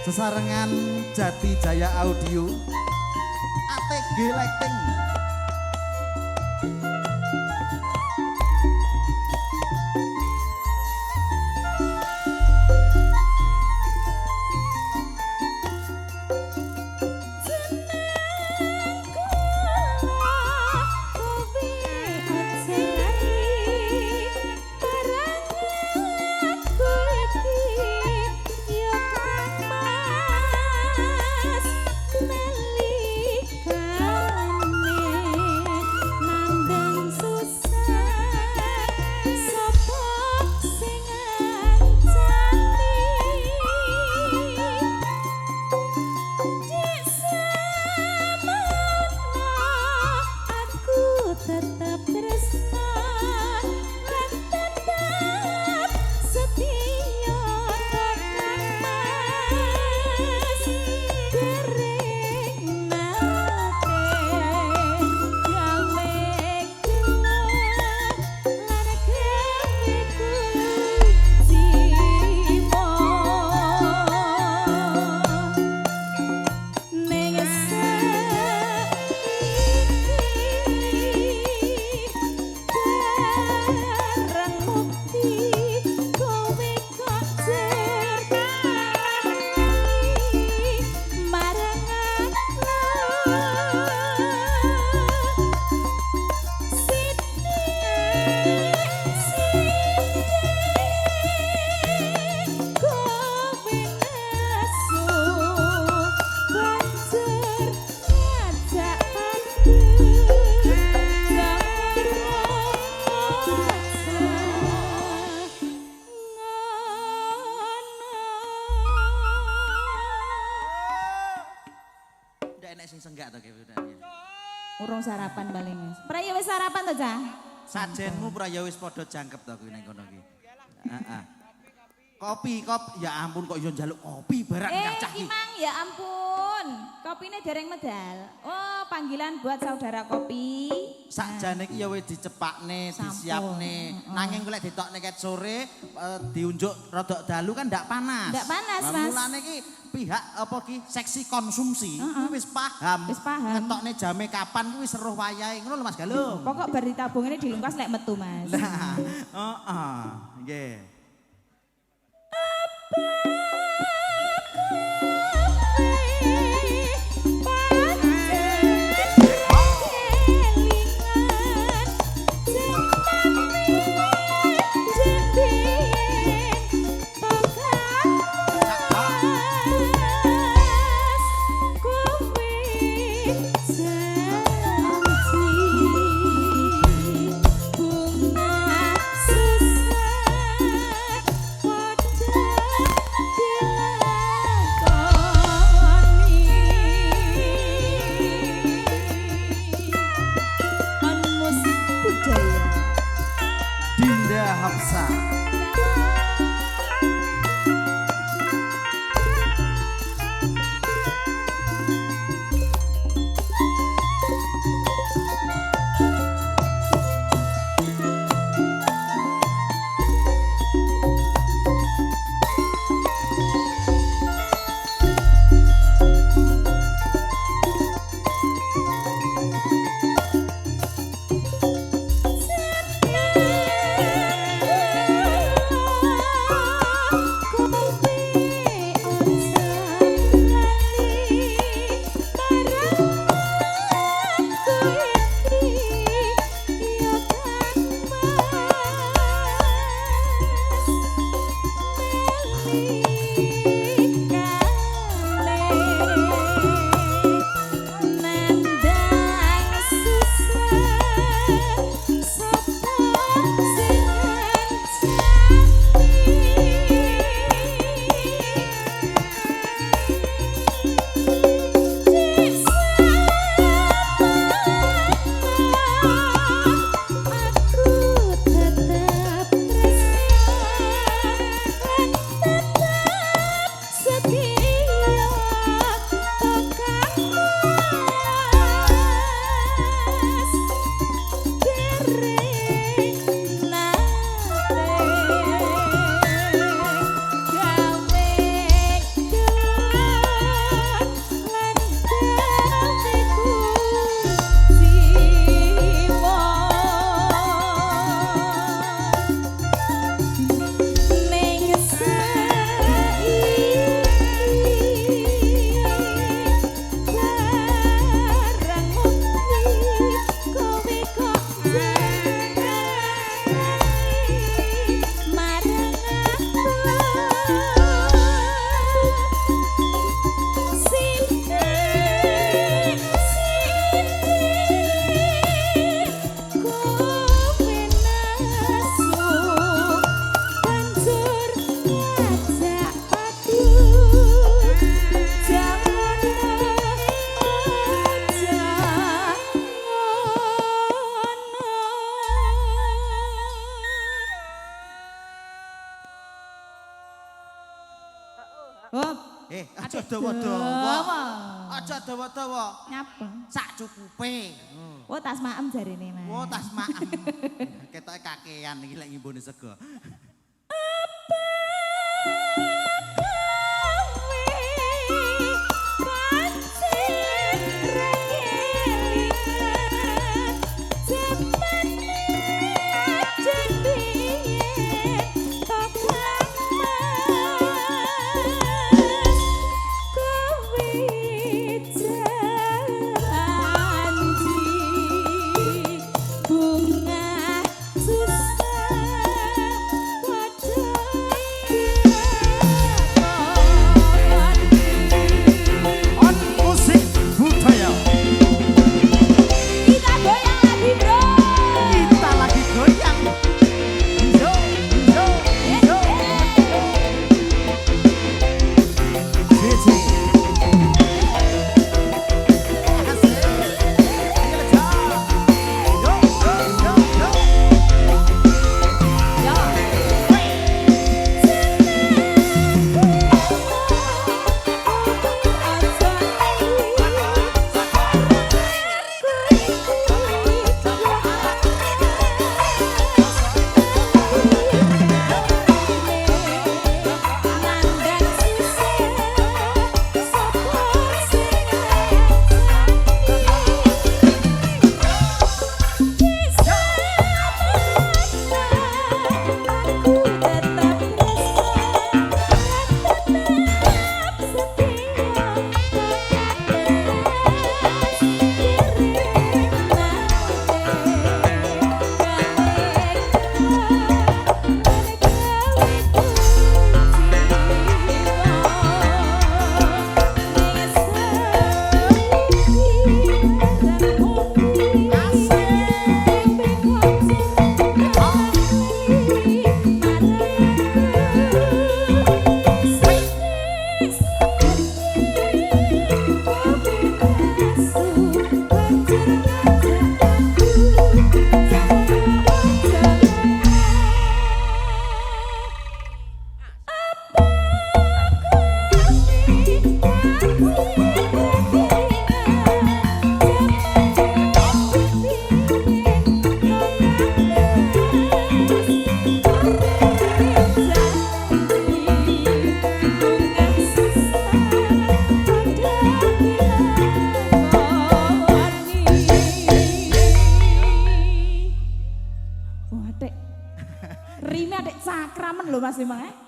Sesarengan Jati Jaya Audio ATG Lighting. Sing senggak to kewedane. Urung sarapan paling. Praya wis sarapan to, Cah? Sajenmu praya wis padha jangkep to kuwi nang kono iki. Heeh. Kopi, ya ampun kok yo njaluk kopi barang cacah iki. Mang, ya ampun. Kopine dereng medal. Oh, panggilan buat saudara kopi. Sakjane iki ya wis dicepakne, disiapne. Nanging golek ditokne ket sore diunjuk rodok dalu kan ndak panas. Ndak panas, Mas. Mulane iki pihak apa ki seksi konsumsi kuwi wis paham. Wis paham. Ngetokne jame kapan kuwi seruh wayahe ngono lho Mas Galung. Pokok bar ditabungine dilungkas lek metu, Mas. Nah, heeh. Nggih. Bunga susah Aja Atik dawa-dawa. Aja dawa-dawa. Nyapa? Sak cukupe. Oh, tas maem jarine, Mas. Oh, tas maem. Ketoke kakean iki lek ngimbone sego. Rime adek cakramen lho Mas Limang.